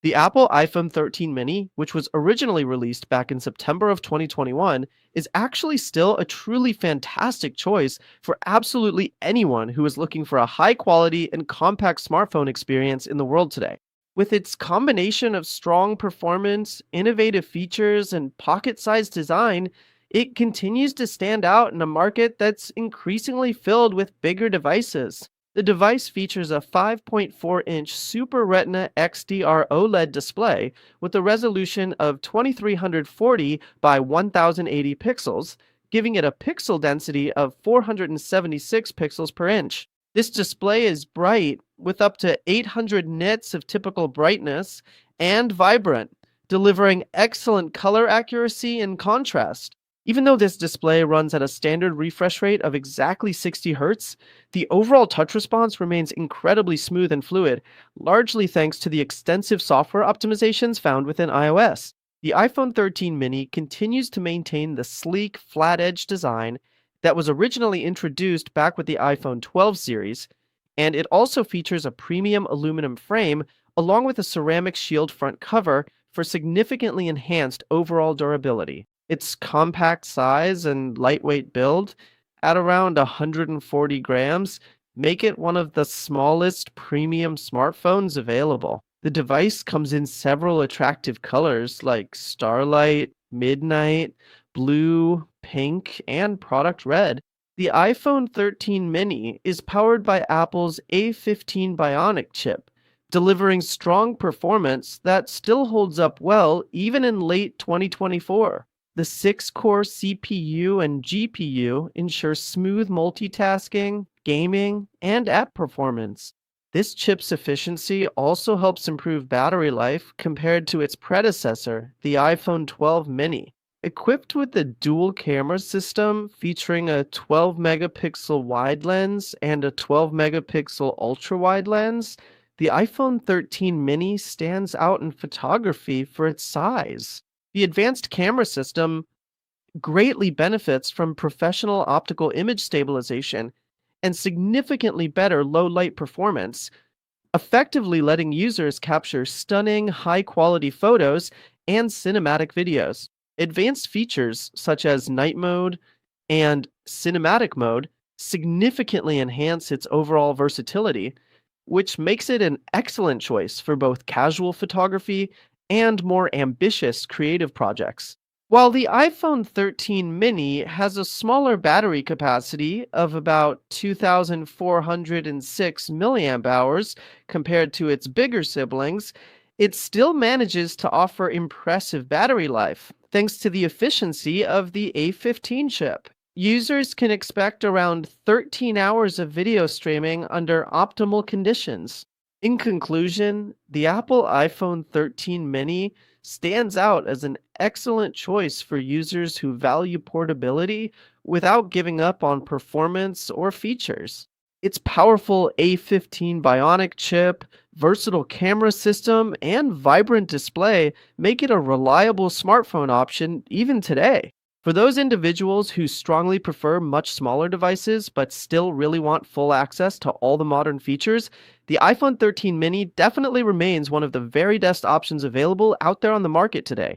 The Apple iPhone 13 mini, which was originally released back in September of 2021, is actually still a truly fantastic choice for absolutely anyone who is looking for a high quality and compact smartphone experience in the world today. With its combination of strong performance, innovative features, and pocket sized design, it continues to stand out in a market that's increasingly filled with bigger devices. The device features a 5.4-inch Super Retina XDR OLED display with a resolution of 2340 by 1080 pixels, giving it a pixel density of 476 pixels per inch. This display is bright with up to 800 nits of typical brightness and vibrant, delivering excellent color accuracy and contrast. Even though this display runs at a standard refresh rate of exactly 60 Hz, the overall touch response remains incredibly smooth and fluid, largely thanks to the extensive software optimizations found within iOS. The iPhone 13 mini continues to maintain the sleek, flat edge design that was originally introduced back with the iPhone 12 series, and it also features a premium aluminum frame along with a ceramic shield front cover for significantly enhanced overall durability. Its compact size and lightweight build, at around 140 grams, make it one of the smallest premium smartphones available. The device comes in several attractive colors like starlight, midnight, blue, pink, and product red. The iPhone 13 mini is powered by Apple's A15 Bionic chip, delivering strong performance that still holds up well even in late 2024. The 6-core CPU and GPU ensure smooth multitasking, gaming, and app performance. This chip's efficiency also helps improve battery life compared to its predecessor, the iPhone 12 mini. Equipped with a dual camera system featuring a 12 megapixel wide lens and a 12 megapixel ultra wide lens, the iPhone 13 mini stands out in photography for its size. The advanced camera system greatly benefits from professional optical image stabilization and significantly better low light performance, effectively letting users capture stunning, high quality photos and cinematic videos. Advanced features such as night mode and cinematic mode significantly enhance its overall versatility, which makes it an excellent choice for both casual photography and more ambitious creative projects. While the iPhone 13 mini has a smaller battery capacity of about 2,406 milliamp hours compared to its bigger siblings, it still manages to offer impressive battery life thanks to the efficiency of the A15 chip. Users can expect around 13 hours of video streaming under optimal conditions. In conclusion, the Apple iPhone 13 mini stands out as an excellent choice for users who value portability without giving up on performance or features. Its powerful A15 Bionic chip, versatile camera system, and vibrant display make it a reliable smartphone option even today. For those individuals who strongly prefer much smaller devices but still really want full access to all the modern features, the iPhone 13 mini definitely remains one of the very best options available out there on the market today.